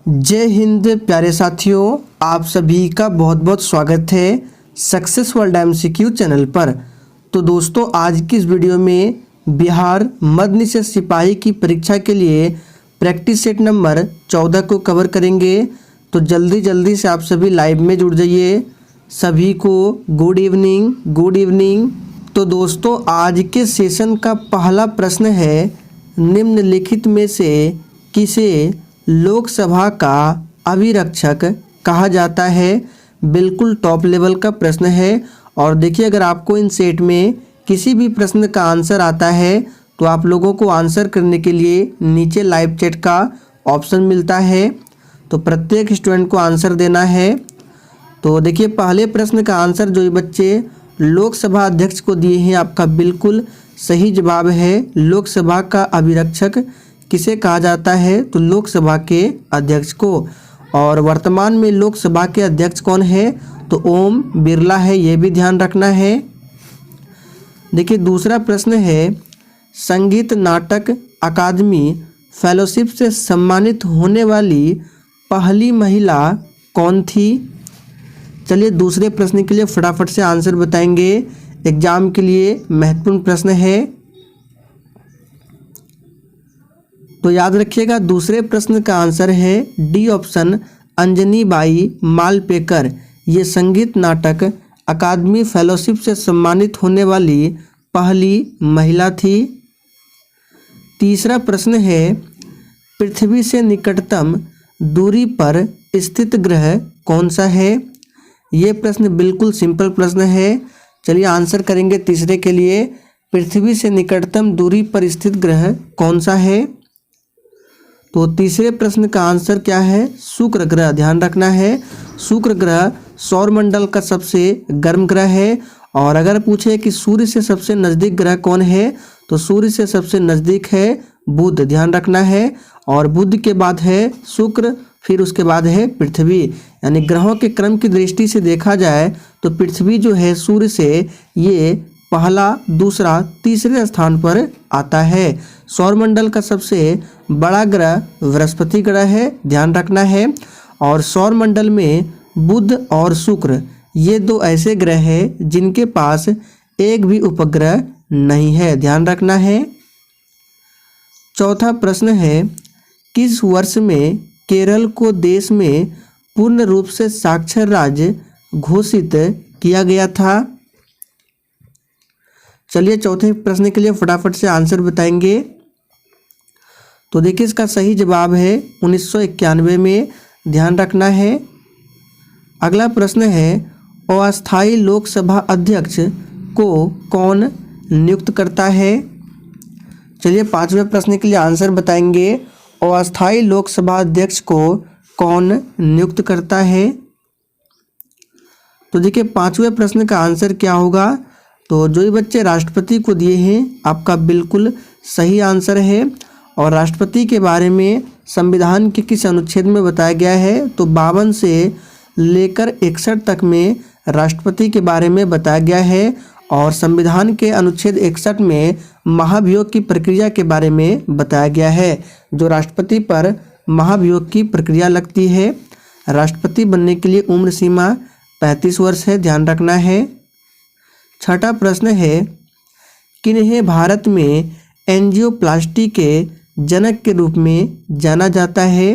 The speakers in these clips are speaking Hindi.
जय हिंद प्यारे साथियों, आप सभी का बहुत बहुत स्वागत है सक्सेस वर्ल्ड एमसीक्यू चैनल पर। तो दोस्तों, आज की इस वीडियो में बिहार मध्य निषेध सिपाही की परीक्षा के लिए प्रैक्टिस सेट नंबर 14 को कवर करेंगे। तो जल्दी से आप सभी लाइव में जुड़ जाइए। सभी को गुड इवनिंग। तो दोस्तों, आज के सेशन का पहला प्रश्न है, निम्नलिखित में से किसे लोकसभा का अभिरक्षक कहा जाता है। बिल्कुल टॉप लेवल का प्रश्न है। और देखिए, अगर आपको इन सेट में किसी भी प्रश्न का आंसर आता है तो आप लोगों को आंसर करने के लिए नीचे लाइव चैट का ऑप्शन मिलता है। तो प्रत्येक स्टूडेंट को आंसर देना है। तो देखिए, पहले प्रश्न का आंसर जो ये बच्चे लोकसभा अध्यक्ष को दिए हैं, आपका बिल्कुल सही जवाब है। लोकसभा का अभिरक्षक किसे कहा जाता है? तो लोकसभा के अध्यक्ष को। और वर्तमान में लोकसभा के अध्यक्ष कौन है? तो ओम बिरला है, ये भी ध्यान रखना है। देखिए, दूसरा प्रश्न है, संगीत नाटक अकादमी फेलोशिप से सम्मानित होने वाली पहली महिला कौन थी? चलिए, दूसरे प्रश्न के लिए फटाफट से आंसर बताएंगे। एग्जाम के लिए महत्वपूर्ण प्रश्न है, तो याद रखिएगा। दूसरे प्रश्न का आंसर है D option, Anjani by Malpekar. ये संगीत नाटक अकादमी फेलोशिप से सम्मानित होने वाली पहली महिला थी। तीसरा प्रश्न है, पृथ्वी से निकटतम दूरी पर स्थित ग्रह कौन सा है? ये प्रश्न बिल्कुल सिंपल प्रश्न है। चलिए आंसर करेंगे तीसरे के लिए। पृथ्वी से निकटतम दूरी पर स्थित ग्रह कौन सा है? तो तीसरे प्रश्न का आंसर क्या है? शुक्र ग्रह। ध्यान रखना है, शुक्र ग्रह सौरमंडल का सबसे गर्म ग्रह है। और अगर पूछे कि सूर्य से सबसे नज़दीक ग्रह कौन है, तो सूर्य से सबसे नज़दीक है बुध। ध्यान रखना है। और बुध के बाद है शुक्र, फिर उसके बाद है पृथ्वी। यानी ग्रहों के क्रम की दृष्टि से देखा जाए तो पृथ्वी जो है सूर्य से ये पहला, दूसरा, तीसरे स्थान पर आता है। सौरमंडल का सबसे बड़ा ग्रह बृहस्पति ग्रह है, ध्यान रखना है। और सौरमंडल में बुध और शुक्र ये दो ऐसे ग्रह हैं जिनके पास एक भी उपग्रह नहीं है, ध्यान रखना है। चौथा प्रश्न है, किस वर्ष में केरल को देश में पूर्ण रूप से साक्षर राज्य घोषित किया गया था? चलिए चौथे प्रश्न के लिए फटाफट से आंसर बताएंगे। तो देखिए, इसका सही जवाब है 1991 में, ध्यान रखना है। अगला प्रश्न है, अस्थायी लोकसभा अध्यक्ष को कौन नियुक्त करता है? चलिए पांचवें प्रश्न के लिए आंसर बताएंगे। अस्थायी लोकसभा अध्यक्ष को कौन नियुक्त करता है? तो देखिए, पांचवें प्रश्न का आंसर क्या होगा? तो जो ये बच्चे राष्ट्रपति को दिए हैं, आपका बिल्कुल सही आंसर है। और राष्ट्रपति के बारे में संविधान के किस अनुच्छेद में बताया गया है? तो 52 से लेकर 61 तक में राष्ट्रपति के बारे में बताया गया है। और संविधान के अनुच्छेद 61 में महाभियोग की प्रक्रिया के बारे में बताया गया है, जो राष्ट्रपति पर महाभियोग की प्रक्रिया लगती है। राष्ट्रपति बनने के लिए उम्र सीमा 35 वर्ष है, ध्यान रखना है। छठा प्रश्न है, किन्हें भारत में एंजियोप्लास्टी के जनक के रूप में जाना जाता है?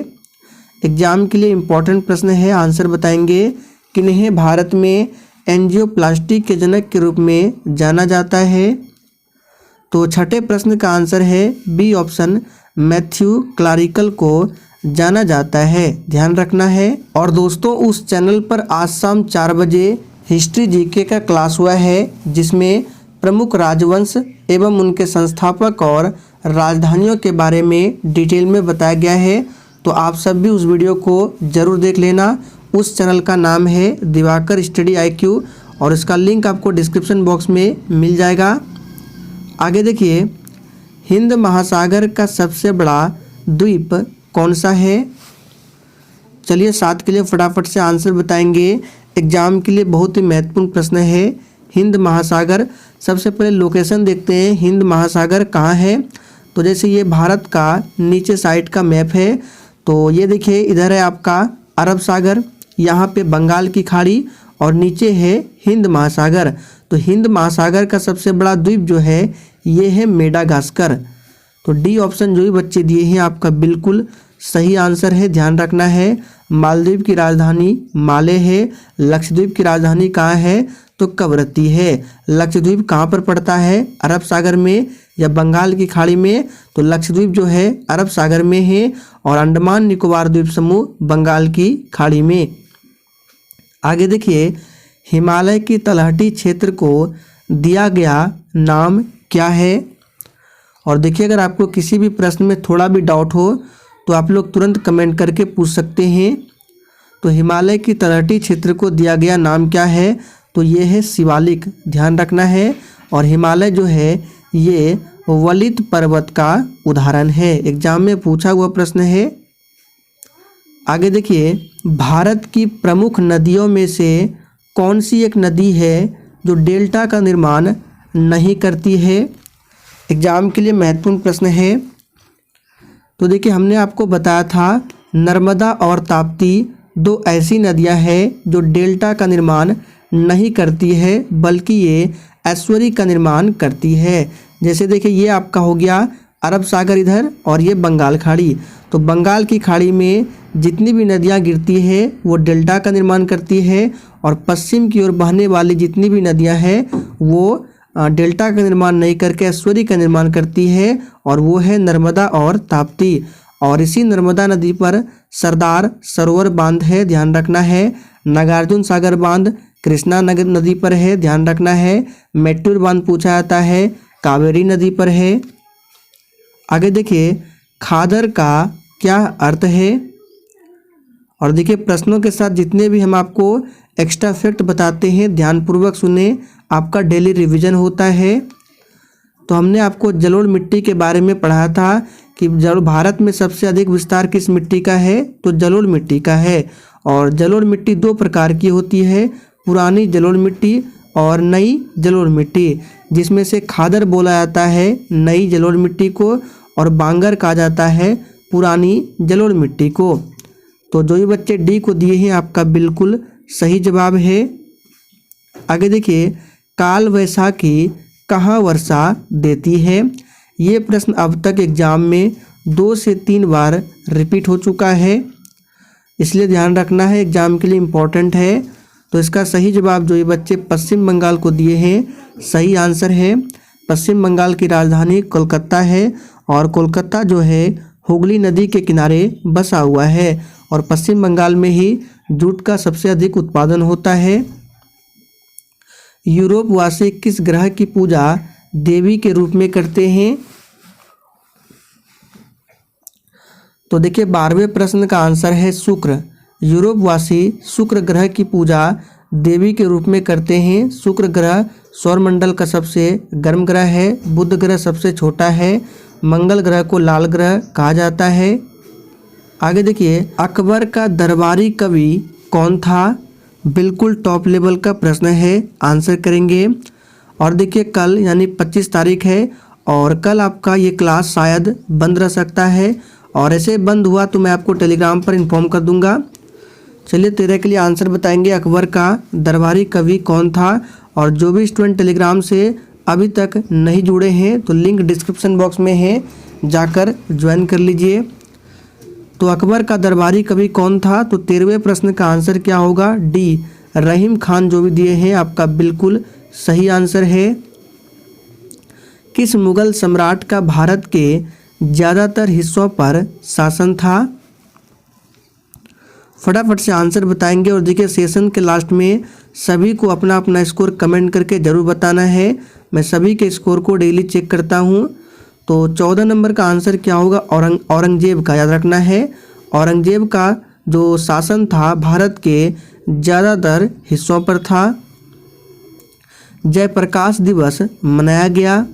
एग्जाम के लिए इम्पोर्टेंट प्रश्न है, आंसर बताएंगे। किन्हें भारत में एंजियोप्लास्टी के जनक के रूप में जाना जाता है? तो छठे प्रश्न का आंसर है बी ऑप्शन, मैथ्यू क्लारिकल को जाना जाता है, ध्यान रखना है। और दोस्तों, उस चैनल पर आज शाम 4 बजे हिस्ट्री जीके का क्लास हुआ है, जिसमें प्रमुख राजवंश एवं उनके संस्थापक और राजधानियों के बारे में डिटेल में बताया गया है। तो आप सब भी उस वीडियो को ज़रूर देख लेना। उस चैनल का नाम है दिवाकर स्टडी IQ, और इसका लिंक आपको डिस्क्रिप्शन बॉक्स में मिल जाएगा। आगे देखिए, हिंद महासागर का सबसे बड़ा द्वीप कौन सा है? चलिए 7 के लिए फटाफट से आंसर बताएंगे। एग्जाम के लिए बहुत ही महत्वपूर्ण प्रश्न है। हिंद महासागर, सबसे पहले लोकेशन देखते हैं, हिंद महासागर कहाँ है? तो जैसे ये भारत का नीचे साइड का मैप है, तो ये देखिए इधर है आपका अरब सागर, यहाँ पे बंगाल की खाड़ी और नीचे है हिंद महासागर। तो हिंद महासागर का सबसे बड़ा द्वीप जो है ये है मेडागास्कर। तो डी ऑप्शन जो भी बच्चे दिए हैं आपका बिल्कुल सही आंसर है, ध्यान रखना है। मालदीव की राजधानी माले है। लक्षद्वीप की राजधानी कहाँ है? तो कवरत्ती है। लक्षद्वीप कहाँ पर पड़ता है? अरब सागर में या बंगाल की खाड़ी में? तो लक्षद्वीप जो है अरब सागर में है और अंडमान निकोबार द्वीप समूह बंगाल की खाड़ी में। आगे देखिए, हिमालय की तलहटी क्षेत्र को दिया गया नाम क्या है? और देखिए अगर आपको किसी भी प्रश्न में थोड़ा भी डाउट हो तो आप लोग तुरंत कमेंट करके पूछ सकते हैं। तो हिमालय की तलहटी क्षेत्र को दिया गया नाम क्या है? तो ये है शिवालिक, ध्यान रखना है। और हिमालय जो है ये वलित पर्वत का उदाहरण है, एग्जाम में पूछा हुआ प्रश्न है। आगे देखिए, भारत की प्रमुख नदियों में से कौन सी एक नदी है जो डेल्टा का निर्माण नहीं करती है? एग्जाम के लिए महत्वपूर्ण प्रश्न है। तो देखिए हमने आपको बताया था नर्मदा और ताप्ती दो ऐसी नदियां हैं जो डेल्टा का निर्माण नहीं करती है बल्कि ये एस्चुरी का निर्माण करती है। जैसे देखिए ये आपका हो गया अरब सागर इधर और ये बंगाल खाड़ी। तो बंगाल की खाड़ी में जितनी भी नदियां गिरती है वो डेल्टा का निर्माण करती है और पश्चिम की ओर बहने वाली जितनी भी नदियां हैं वो डेल्टा का निर्माण नहीं करके एस्चुरी का निर्माण करती है और वो है नर्मदा और ताप्ती। और इसी नर्मदा नदी पर सरदार सरोवर बांध है, ध्यान रखना है। नागार्जुन सागर बांध कृष्णा नदी पर है, ध्यान रखना है। मेट्टूर बांध पूछा जाता है, कावेरी नदी पर है। आगे देखिए, खादर का क्या अर्थ है? और देखिए प्रश्नों के साथ जितने भी हम आपको एक्स्ट्रा फैक्ट बताते हैं ध्यानपूर्वक सुने, आपका डेली रिवीजन होता है। तो हमने आपको जलोढ़ मिट्टी के बारे में पढ़ा था कि भारत में सबसे अधिक विस्तार किस मिट्टी का है? तो जलोढ़ मिट्टी का है। और जलोढ़ मिट्टी दो प्रकार की होती है, पुरानी जलोढ़ मिट्टी और नई जलोढ़ मिट्टी, जिसमें से खादर बोला जाता है नई जलोढ़ मिट्टी को और बांगर कहा जाता है पुरानी जलोढ़ मिट्टी को। तो जो भी बच्चे डी को दिए हैं आपका बिल्कुल सही जवाब है। आगे देखिए, काल वैसाखी कहाँ वर्षा देती है? ये प्रश्न अब तक एग्जाम में 2 से 3 बार रिपीट हो चुका है, इसलिए ध्यान रखना है, एग्जाम के लिए इम्पोर्टेंट है। तो इसका सही जवाब जो ये बच्चे पश्चिम बंगाल को दिए हैं सही आंसर है। पश्चिम बंगाल की राजधानी कोलकाता है और कोलकाता जो है हुगली नदी के किनारे बसा हुआ है और पश्चिम बंगाल में ही जूट का सबसे अधिक उत्पादन होता है। यूरोप वासी किस ग्रह की पूजा देवी के रूप में करते हैं? तो देखिए 12वें प्रश्न का आंसर है शुक्र। यूरोप वासी शुक्र ग्रह की पूजा देवी के रूप में करते हैं। शुक्र ग्रह सौरमंडल का सबसे गर्म ग्रह है। बुध ग्रह सबसे छोटा है। मंगल ग्रह को लाल ग्रह कहा जाता है। आगे देखिए, अकबर का दरबारी कवि कौन था? बिल्कुल टॉप लेवल का प्रश्न है, आंसर करेंगे। और देखिए कल यानी 25 तारीख है और कल आपका ये क्लास शायद बंद रह सकता है और ऐसे बंद हुआ तो मैं आपको टेलीग्राम पर इन्फॉर्म कर दूंगा। चलिए 13 के लिए आंसर बताएंगे, अकबर का दरबारी कवि कौन था। और जो भी स्टूडेंट टेलीग्राम से अभी तक नहीं जुड़े हैं तो लिंक डिस्क्रिप्शन बॉक्स में है, जाकर ज्वाइन कर लीजिए। तो अकबर का दरबारी कवि कौन था? तो 13वें प्रश्न का आंसर क्या होगा? डी, रहीम खान जो भी दिए हैं आपका बिल्कुल सही आंसर है। किस मुगल सम्राट का भारत के ज़्यादातर हिस्सों पर शासन था? फटाफट से आंसर बताएंगे। और देखिए सेशन के लास्ट में सभी को अपना अपना स्कोर कमेंट करके ज़रूर बताना है, मैं सभी के स्कोर को डेली चेक करता हूँ। तो 14 नंबर का आंसर क्या होगा? औरंगजेब का, याद रखना है। औरंगजेब का जो शासन था भारत के ज़्यादातर हिस्सों पर था। जयप्रकाश दिवस मनाया गया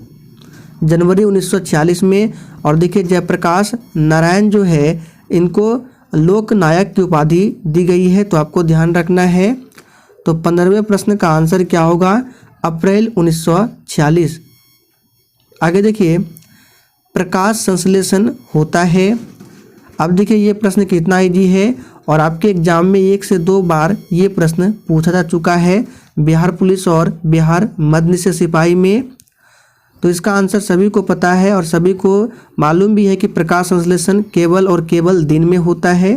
जनवरी 1946 में। और देखिए जयप्रकाश नारायण जो है इनको लोकनायक की उपाधि दी गई है, तो आपको ध्यान रखना है। तो 15वें प्रश्न का आंसर क्या होगा? अप्रैल 1946। आगे देखिए, प्रकाश संश्लेषण होता है अब देखिए ये प्रश्न कितना ईजी है और आपके एग्जाम में 1 से 2 बार ये प्रश्न पूछा जा चुका है बिहार पुलिस और बिहार मद्य सिपाही में। तो इसका आंसर सभी को पता है और सभी को मालूम भी है कि प्रकाश संश्लेषण केवल और केवल दिन में होता है।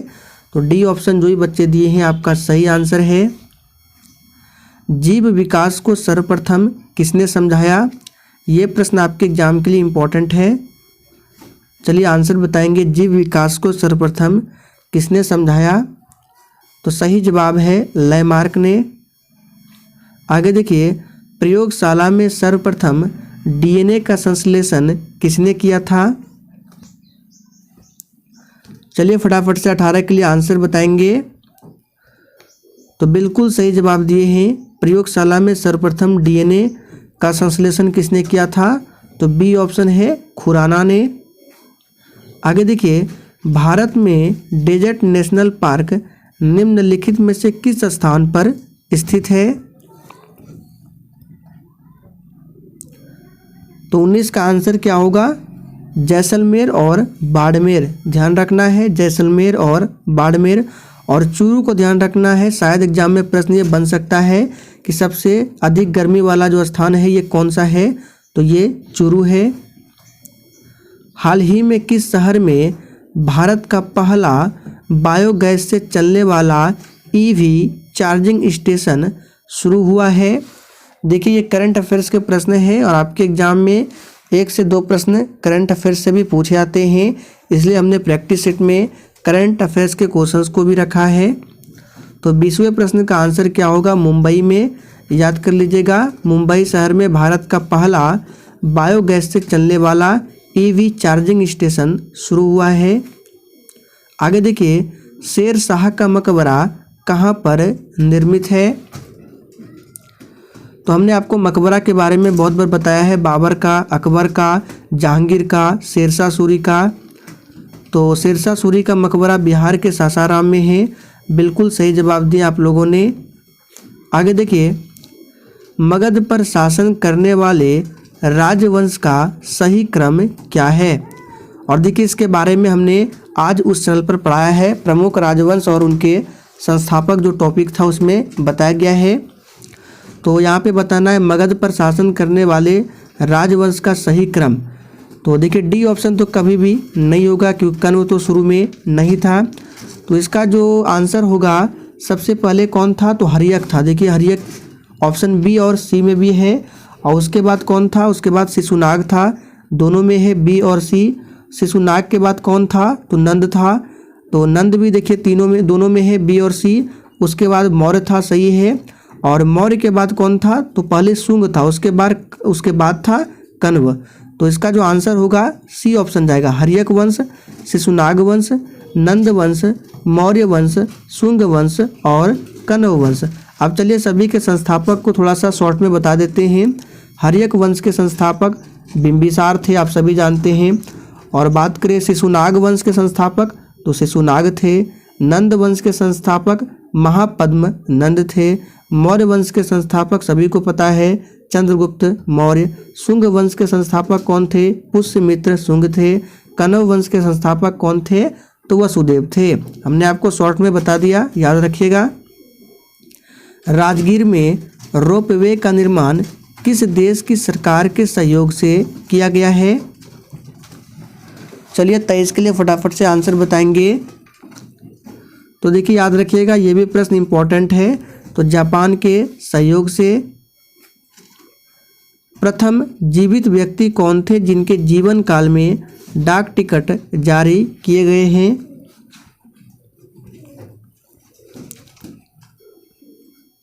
तो डी ऑप्शन जो भी बच्चे दिए हैं आपका सही आंसर है। जीव विकास को सर्वप्रथम किसने समझाया? ये प्रश्न आपके एग्जाम के लिए इम्पोर्टेंट है। चलिए आंसर बताएंगे, जीव विकास को सर्वप्रथम किसने समझाया? तो सही जवाब है लैमार्क ने। आगे देखिए, प्रयोगशाला में सर्वप्रथम डीएनए का संश्लेषण किसने किया था? चलिए फटाफट से 18 के लिए आंसर बताएंगे। तो बिल्कुल सही जवाब दिए हैं, प्रयोगशाला में सर्वप्रथम डीएनए का संश्लेषण किसने किया था? तो बी ऑप्शन है खुराना ने। आगे देखिए, भारत में डेजर्ट नेशनल पार्क निम्नलिखित में से किस स्थान पर स्थित है? तो 19 का आंसर क्या होगा? जैसलमेर और बाड़मेर। ध्यान रखना है जैसलमेर और बाड़मेर। और चूरू को ध्यान रखना है, शायद एग्जाम में प्रश्न ये बन सकता है कि सबसे अधिक गर्मी वाला जो स्थान है ये कौन सा है? तो ये चूरू है। हाल ही में किस शहर में भारत का पहला बायोगैस से चलने वाला ईवी चार्जिंग स्टेशन शुरू हुआ है? देखिए ये करंट अफेयर्स के प्रश्न हैं और आपके एग्जाम में 1 से 2 प्रश्न करंट अफेयर्स से भी पूछे जाते हैं, इसलिए हमने प्रैक्टिस सेट में करंट अफेयर्स के क्वेश्चंस को भी रखा है। तो 20वें प्रश्न का आंसर क्या होगा? मुंबई में। याद कर लीजिएगा, मुंबई शहर में भारत का पहला बायोगैस से चलने वाला ईवी चार्जिंग स्टेशन शुरू हुआ है। आगे देखिए, शेर शाह का मकबरा कहाँ पर निर्मित है? तो हमने आपको मकबरा के बारे में बहुत बार बताया है, बाबर का, अकबर का, जहांगीर का, शेरशाह सूरी का। तो शेरशाह सूरी का मकबरा बिहार के सासाराम में है। बिल्कुल सही जवाब दिया आप लोगों ने। आगे देखिए, मगध पर शासन करने वाले राजवंश का सही क्रम क्या है? और देखिए इसके बारे में हमने आज उस चैनल पर पढ़ाया है, प्रमुख राजवंश और उनके संस्थापक जो टॉपिक था उसमें बताया गया है। तो यहाँ पे बताना है मगध पर शासन करने वाले राजवंश का सही क्रम। तो देखिए डी ऑप्शन तो कभी भी नहीं होगा क्योंकि कण्व तो शुरू में नहीं था। तो इसका जो आंसर होगा, सबसे पहले कौन था? तो हर्यक था। देखिए हर्यक ऑप्शन बी और सी में भी है। और उसके बाद कौन था? उसके बाद शिशुनाग था, दोनों में है बी और सी। शिशुनाग के बाद कौन था? तो नंद था। तो नंद भी देखिए तीनों में, दोनों में है बी और सी। उसके बाद मौर्य था, सही है। और मौर्य के बाद कौन था? तो पहले शुंग था, उसके बाद था कण्व। तो इसका जो आंसर होगा सी ऑप्शन जाएगा, हर्यक वंश, शिशुनाग वंश, नंद वंश, मौर्य वंश, शुंग वंश और कण्व वंश। अब चलिए सभी के संस्थापक को थोड़ा सा शॉर्ट में बता देते हैं। हर्यक वंश के संस्थापक बिंबिसार थे, आप सभी जानते हैं। और बात करें शिशुनाग वंश के संस्थापक, तो शिशुनाग थे। नंद वंश के संस्थापक महापद्म नंद थे। मौर्य वंश के संस्थापक सभी को पता है, चंद्रगुप्त मौर्य। शुंग वंश के संस्थापक कौन थे? पुष्यमित्र शुंग थे। कण्व वंश के संस्थापक कौन थे? तो वसुदेव थे। हमने आपको शॉर्ट में बता दिया, याद रखिएगा। राजगीर में रोपवे का निर्माण किस देश की सरकार के सहयोग से किया गया है? चलिए 23 के लिए फटाफट से आंसर बताएंगे। तो देखिए याद रखिएगा, ये भी प्रश्न इंपॉर्टेंट है। तो जापान के सहयोग से। प्रथम जीवित व्यक्ति कौन थे जिनके जीवन काल में डाक टिकट जारी किए गए हैं?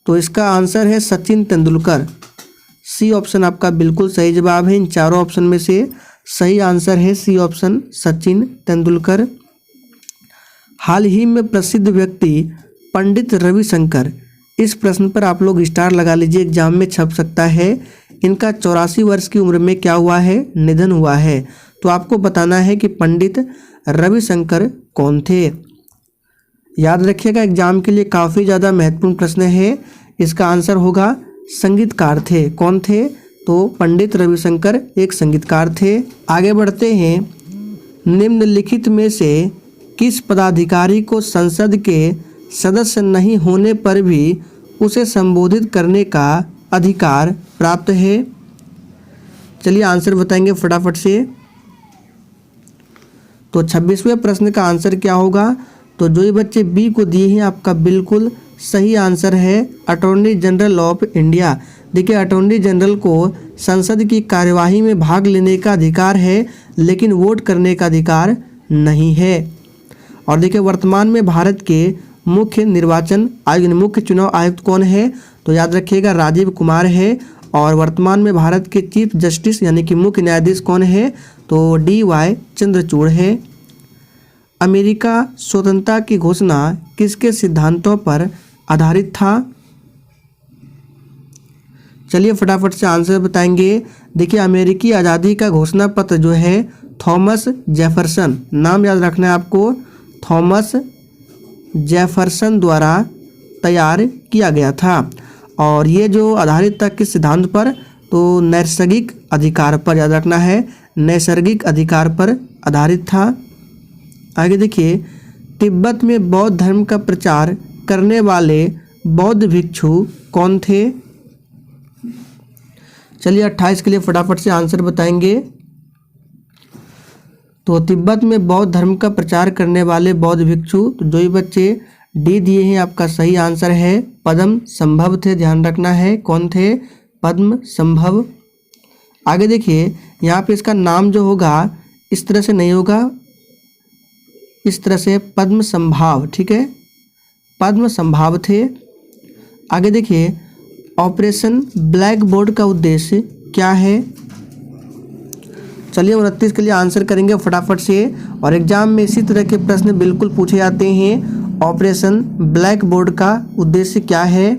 तो इसका आंसर है सचिन तेंदुलकर। सी ऑप्शन आपका बिल्कुल सही जवाब है। इन चारों ऑप्शन में से सही आंसर है सी ऑप्शन, सचिन तेंदुलकर। हाल ही में प्रसिद्ध व्यक्ति पंडित रविशंकर, इस प्रश्न पर आप लोग स्टार लगा लीजिए, एग्जाम में छप सकता है। इनका 84 वर्ष की उम्र में क्या हुआ है? निधन हुआ है। तो आपको बताना है कि पंडित रविशंकर कौन थे। याद रखिएगा, एग्जाम के लिए काफ़ी ज़्यादा महत्वपूर्ण प्रश्न है। इसका आंसर होगा संगीतकार थे। कौन थे? तो पंडित रविशंकर एक संगीतकार थे। आगे बढ़ते हैं। निम्नलिखित में से किस पदाधिकारी को संसद के सदस्य नहीं होने पर भी उसे संबोधित करने का अधिकार प्राप्त है? चलिए आंसर बताएंगे फटाफट से। तो 26वें प्रश्न का आंसर क्या होगा? तो जो ये बच्चे बी को दिए हैं आपका बिल्कुल सही आंसर है अटॉर्नी जनरल ऑफ इंडिया। देखिए अटॉर्नी जनरल को संसद की कार्यवाही में भाग लेने का अधिकार है लेकिन वोट करने का अधिकार नहीं है। और देखिए वर्तमान में भारत के मुख्य निर्वाचन आयुक्त मुख्य चुनाव आयुक्त कौन है? तो याद रखिएगा राजीव कुमार है। और वर्तमान में भारत के चीफ जस्टिस यानी कि मुख्य न्यायाधीश कौन है? तो DY चंद्रचूड़ है। अमेरिका स्वतंत्रता की घोषणा किसके सिद्धांतों पर आधारित था? चलिए फटाफट से आंसर बताएंगे। देखिए अमेरिकी आज़ादी का घोषणा पत्र जो है थॉमस जेफरसन, नाम याद रखना है आपको, थॉमस जेफरसन द्वारा तैयार किया गया था। और ये जो आधारित था किस सिद्धांत पर? तो नैसर्गिक अधिकार पर, याद रखना है नैसर्गिक अधिकार पर आधारित था। आगे देखिए तिब्बत में बौद्ध धर्म का प्रचार करने वाले बौद्ध भिक्षु कौन थे? चलिए 28 के लिए फटाफट से आंसर बताएंगे। तो तिब्बत में बौद्ध धर्म का प्रचार करने वाले बौद्ध भिक्षु, तो जो ये बच्चे डी दिए हैं आपका सही आंसर है पद्म संभव थे, ध्यान रखना है कौन थे? पद्म संभव। आगे देखिए यहाँ पे इसका नाम जो होगा इस तरह से नहीं होगा, इस तरह से पद्म संभाव, ठीक है, पद्म संभाव थे। आगे देखिए ऑपरेशन ब्लैक बोर्ड का उद्देश्य क्या है? चलिए 29 के लिए आंसर करेंगे फटाफट से। और एग्जाम में इसी तरह के प्रश्न बिल्कुल पूछे जाते हैं। ऑपरेशन ब्लैक बोर्ड का उद्देश्य क्या है?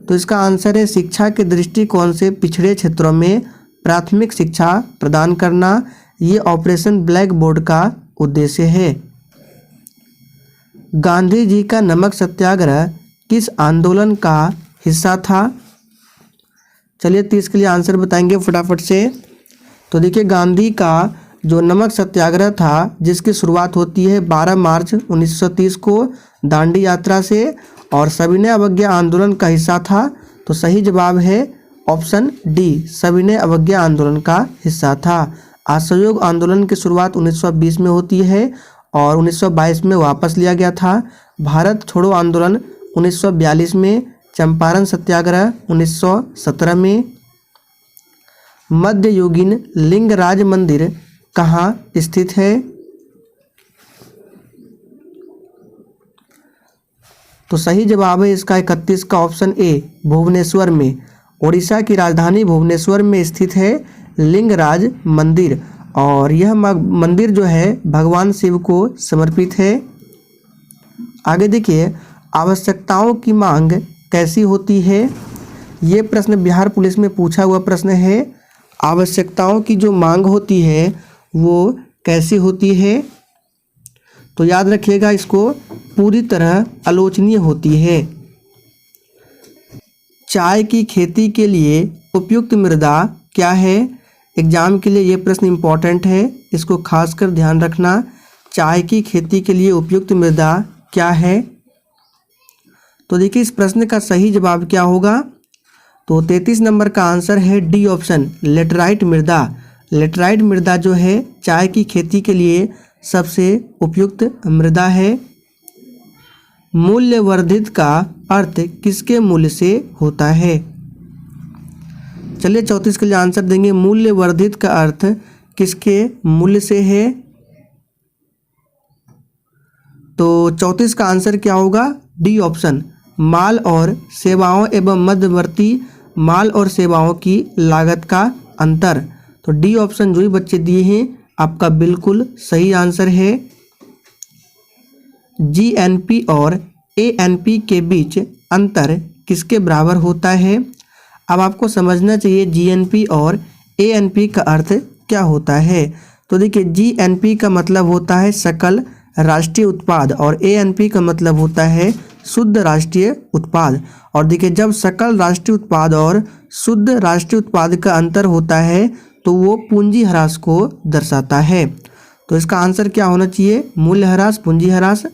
तो इसका आंसर है शिक्षा के दृष्टिकोण से पिछड़े क्षेत्रों में प्राथमिक शिक्षा प्रदान करना। ये ऑपरेशन ब्लैक बोर्ड का उद्देश्य है। गांधी जी का नमक सत्याग्रह किस आंदोलन का हिस्सा था? चलिए 30 के लिए आंसर बताएंगे फटाफट से। तो देखिए गांधी का जो नमक सत्याग्रह था जिसकी शुरुआत होती है 12 मार्च 1930 को दांडी यात्रा से और सविनय अवज्ञा आंदोलन का हिस्सा था। तो सही जवाब है ऑप्शन डी, सविनय अवज्ञा आंदोलन का हिस्सा था। असहयोग आंदोलन की शुरुआत 1920 में होती है और 1922 में वापस लिया गया था। भारत छोड़ो आंदोलन 1942 में, चंपारण सत्याग्रह 1917 में। मध्ययुगीन लिंगराज मंदिर कहाँ स्थित है? तो सही जवाब है इसका 31 का ऑप्शन ए, भुवनेश्वर में। ओडिशा की राजधानी भुवनेश्वर में स्थित है लिंगराज मंदिर और यह मंदिर जो है भगवान शिव को समर्पित है। आगे देखिए आवश्यकताओं की मांग कैसी होती है? ये प्रश्न बिहार पुलिस में पूछा हुआ प्रश्न है। आवश्यकताओं की जो मांग होती है वो कैसी होती है? तो याद रखिएगा इसको पूरी तरह आलोचनीय होती है। चाय की खेती के लिए उपयुक्त मृदा क्या है? एग्जाम के लिए ये प्रश्न इम्पॉर्टेंट है, इसको खासकर ध्यान रखना। चाय की खेती के लिए उपयुक्त मृदा क्या है? तो देखिए इस प्रश्न का सही जवाब क्या होगा? तो 33 नंबर का आंसर है डी ऑप्शन, लेटराइट मृदा। लेटराइट मृदा जो है चाय की खेती के लिए सबसे उपयुक्त मृदा है। मूल्य वर्धित का अर्थ किसके मूल्य से होता है? चलिए 34 के लिए आंसर देंगे। मूल्य वर्धित का अर्थ किसके मूल्य से है? तो 34 का आंसर क्या होगा? डी ऑप्शन, माल और सेवाओं एवं मध्यवर्ती माल और सेवाओं की लागत का अंतर। तो डी ऑप्शन जो ही बच्चे दिए हैं आपका बिल्कुल सही आंसर है। GNP और ANP के बीच अंतर किसके बराबर होता है? अब आपको समझना चाहिए GNP और ANP का अर्थ क्या होता है। तो देखिए GNP का मतलब होता है सकल राष्ट्रीय उत्पाद और ANP का मतलब होता है शुद्ध राष्ट्रीय उत्पाद। और देखिए जब सकल राष्ट्रीय उत्पाद और शुद्ध राष्ट्रीय उत्पाद का अंतर होता है तो वो पूंजी ह्रास को दर्शाता है। तो इसका आंसर क्या होना चाहिए? मूल्य ह्रास, पूंजी ह्रास।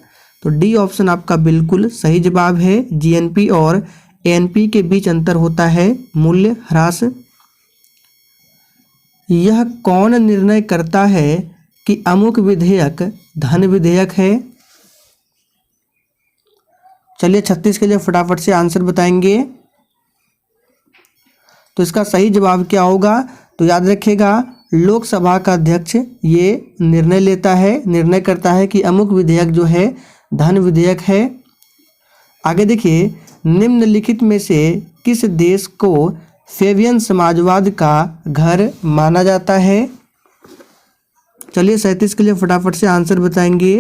तो डी ऑप्शन आपका बिल्कुल सही जवाब है। जीएनपी और एएनपी के बीच अंतर होता है मूल्य ह्रास। यह कौन निर्णय करता है कि अमुक विधेयक धन विधेयक है? चलिए 36 के लिए फटाफट से आंसर बताएंगे। तो इसका सही जवाब क्या होगा? तो याद रखिएगा, लोकसभा का अध्यक्ष ये निर्णय लेता है, निर्णय करता है कि अमुक विधेयक जो है धन विधेयक है। आगे देखिए, निम्नलिखित में से किस देश को फेबियन समाजवाद का घर माना जाता है? चलिए 37 के लिए फटाफट से आंसर बताएंगे।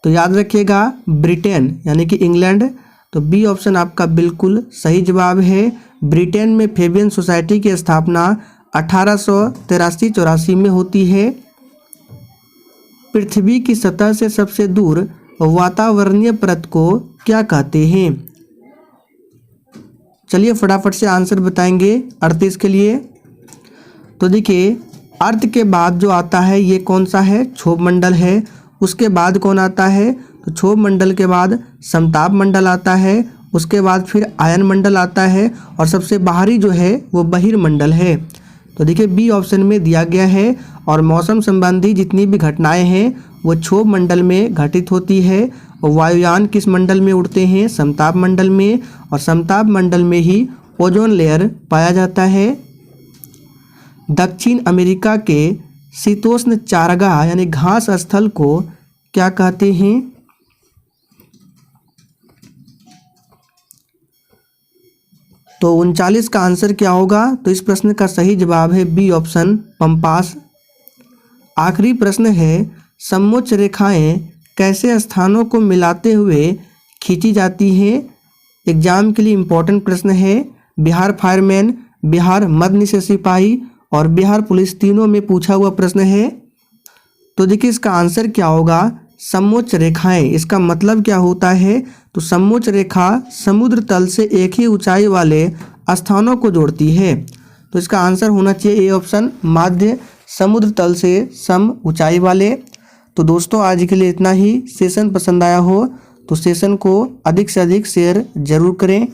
तो याद रखिएगा, ब्रिटेन यानी कि इंग्लैंड। तो बी ऑप्शन आपका बिल्कुल सही जवाब है। ब्रिटेन में फेबियन सोसाइटी की स्थापना 1883-84 में होती है। पृथ्वी की सतह से सबसे दूर वातावरणीय परत को क्या कहते हैं? चलिए फटाफट से आंसर बताएंगे 38 के लिए। तो देखिए, अर्थ के बाद जो आता है ये कौन सा है? क्षोभ मंडल है। उसके बाद कौन आता है? तो क्षोभ मंडल के बाद समताप मंडल आता है। उसके बाद फिर आयन मंडल आता है और सबसे बाहरी जो है वो बहिर्मंडल है। तो देखिए बी ऑप्शन में दिया गया है। और मौसम संबंधी जितनी भी घटनाएं हैं वो क्षोभ मंडल में घटित होती है। और वायुयान किस मंडल में उड़ते हैं? समताप मंडल में। और समताप मंडल में ही ओजोन लेयर पाया जाता है। दक्षिण अमेरिका के शीतोष्ण चारागाह यानी घास स्थल को क्या कहते हैं? तो 39 का आंसर क्या होगा? तो इस प्रश्न का सही जवाब है बी ऑप्शन, पंपास। आखिरी प्रश्न है, समोच्च रेखाएं कैसे स्थानों को मिलाते हुए खींची जाती हैं? एग्जाम के लिए इम्पोर्टेंट प्रश्न है। बिहार फायरमैन, बिहार मध्य निषेध सिपाही और बिहार पुलिस तीनों में पूछा हुआ प्रश्न है। तो देखिए इसका आंसर क्या होगा? समोच्च रेखाएं। इसका मतलब क्या होता है? तो समोच्च रेखा समुद्र तल से एक ही ऊंचाई वाले स्थानों को जोड़ती है। तो इसका आंसर होना चाहिए ए ऑप्शन, माध्य समुद्र तल से सम ऊंचाई वाले। तो दोस्तों आज के लिए इतना ही। सेशन पसंद आया हो तो सेशन को अधिक से अधिक शेयर जरूर करें।